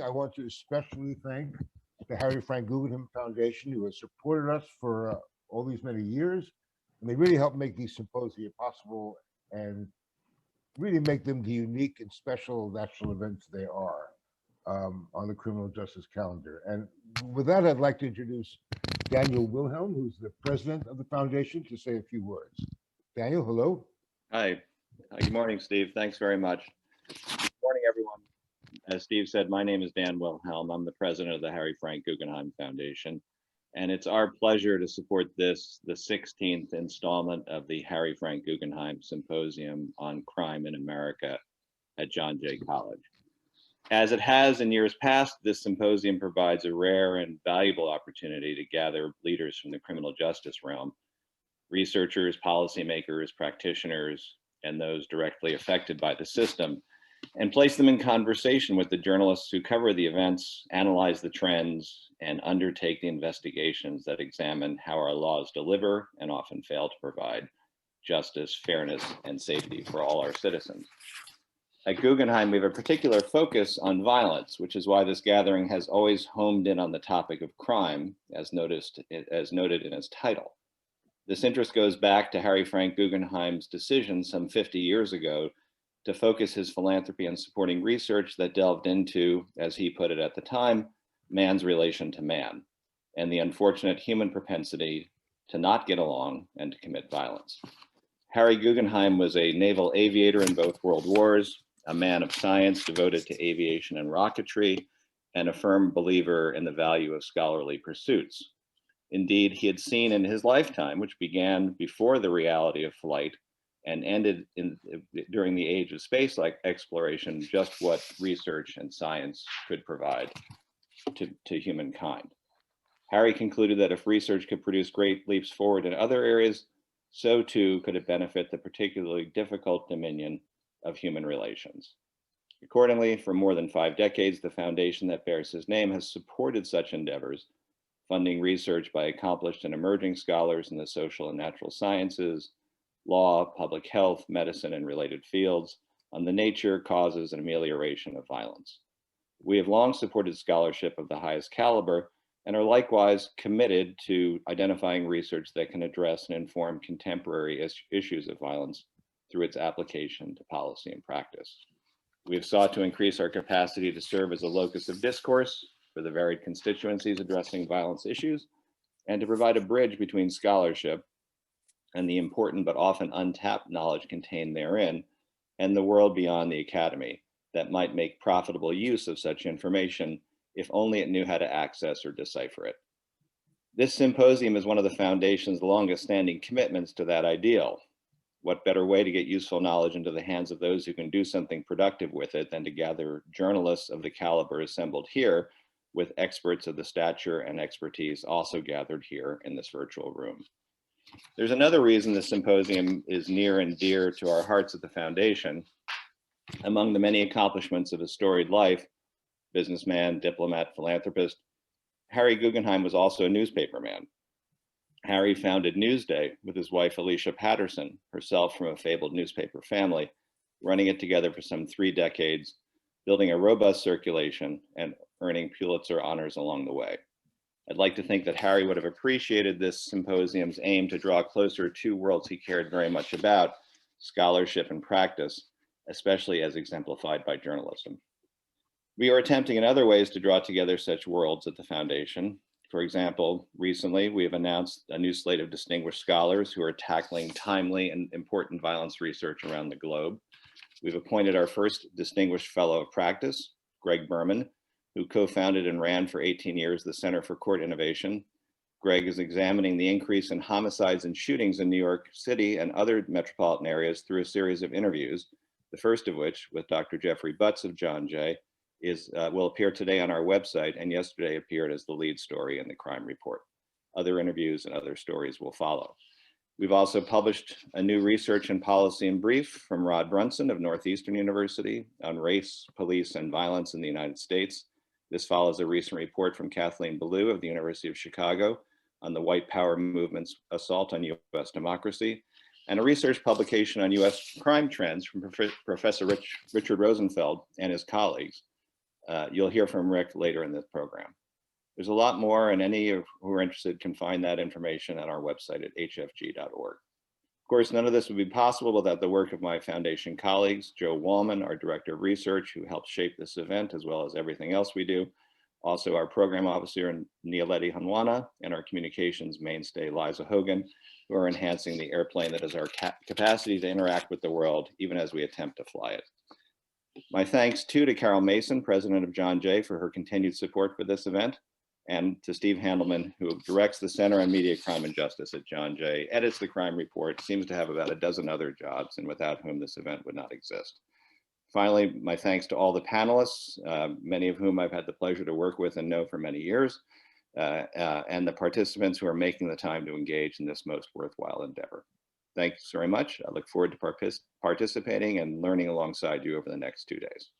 I want to especially thank the Harry Frank Guggenheim Foundation, who has supported us for all these many years, and they really help make these symposia possible and really make them the unique and special national events they are on the criminal justice calendar. And with that, I'd like to introduce Daniel Wilhelm, who's the president of the foundation, to say a few words. Daniel, hello. Hi. Good morning, Steve. Thanks very much. Good morning, everyone. As Steve said, my name is Dan Wilhelm. I'm the president of the Harry Frank Guggenheim Foundation, and it's our pleasure to support this, the 16th installment of the Harry Frank Guggenheim Symposium on Crime in America at John Jay College. As it has in years past, this symposium provides a rare and valuable opportunity to gather leaders from the criminal justice realm, researchers, policymakers, practitioners, and those directly affected by the system, and place them in conversation with the journalists who cover the events, analyze the trends, and undertake the investigations that examine how our laws deliver and often fail to provide justice, fairness, and safety for all our citizens. At Guggenheim, we have a particular focus on violence, which is why this gathering has always homed in on the topic of crime, as noted in its title. This interest goes back to Harry Frank Guggenheim's decision some 50 years ago to focus his philanthropy on supporting research that delved into, as he put it at the time, man's relation to man, and the unfortunate human propensity to not get along and to commit violence. Harry Guggenheim was a naval aviator in both world wars, a man of science devoted to aviation and rocketry, and a firm believer in the value of scholarly pursuits. Indeed, he had seen in his lifetime, which began before the reality of flight and ended during the age of space exploration, just what research and science could provide to humankind. Harry concluded that if research could produce great leaps forward in other areas, so too could it benefit the particularly difficult dominion of human relations. Accordingly, for more than 5 decades, the foundation that bears his name has supported such endeavors, funding research by accomplished and emerging scholars in the social and natural sciences, law, public health, medicine, and related fields on the nature, causes, and amelioration of violence. We have long supported scholarship of the highest caliber and are likewise committed to identifying research that can address and inform contemporary issues of violence through its application to policy and practice. We have sought to increase our capacity to serve as a locus of discourse for the varied constituencies addressing violence issues, and to provide a bridge between scholarship and the important but often untapped knowledge contained therein, and the world beyond the academy that might make profitable use of such information if only it knew how to access or decipher it. This symposium is one of the foundation's longest standing commitments to that ideal. What better way to get useful knowledge into the hands of those who can do something productive with it than to gather journalists of the caliber assembled here with experts of the stature and expertise also gathered here in this virtual room. There's another reason this symposium is near and dear to our hearts at the foundation. Among the many accomplishments of his storied life, businessman, diplomat, philanthropist, Harry Guggenheim was also a newspaperman. Harry founded Newsday with his wife, Alicia Patterson, herself from a fabled newspaper family, running it together for some 3 decades, building a robust circulation and earning Pulitzer honors along the way. I'd like to think that Harry would have appreciated this symposium's aim to draw closer 2 worlds he cared very much about, scholarship and practice, especially as exemplified by journalism. We are attempting in other ways to draw together such worlds at the foundation. For example, recently we have announced a new slate of distinguished scholars who are tackling timely and important violence research around the globe. We've appointed our first distinguished fellow of practice, Greg Berman, who co-founded and ran for 18 years the Center for Court Innovation. Greg is examining the increase in homicides and shootings in New York City and other metropolitan areas through a series of interviews, the first of which, with Dr. Jeffrey Butts of John Jay, will appear today on our website, and yesterday appeared as the lead story in the crime report. Other interviews and other stories will follow. We've also published a new research and policy in brief from Rod Brunson of Northeastern University on race, police, and violence in the United States. This follows a recent report from Kathleen Ballou of the University of Chicago on the white power movement's assault on US democracy, and a research publication on US crime trends from Professor Richard Rosenfeld and his colleagues. You'll hear from Rick later in this program. There's a lot more, and any who are interested can find that information on our website at hfg.org. Of course, none of this would be possible without the work of my foundation colleagues, Joe Wallman, our Director of Research, who helped shape this event, as well as everything else we do. Also, our Program Officer, Nialeti Hanwana, and our communications mainstay, Liza Hogan, who are enhancing the airplane that is our capacity to interact with the world, even as we attempt to fly it. My thanks too to Carol Mason, President of John Jay, for her continued support for this event, and to Steve Handelman, who directs the Center on Media, Crime, and Justice at John Jay, edits the crime report, seems to have about a dozen other jobs, and without whom this event would not exist. Finally, my thanks to all the panelists, many of whom I've had the pleasure to work with and know for many years, and the participants who are making the time to engage in this most worthwhile endeavor. Thanks very much. I look forward to participating and learning alongside you over the next 2 days.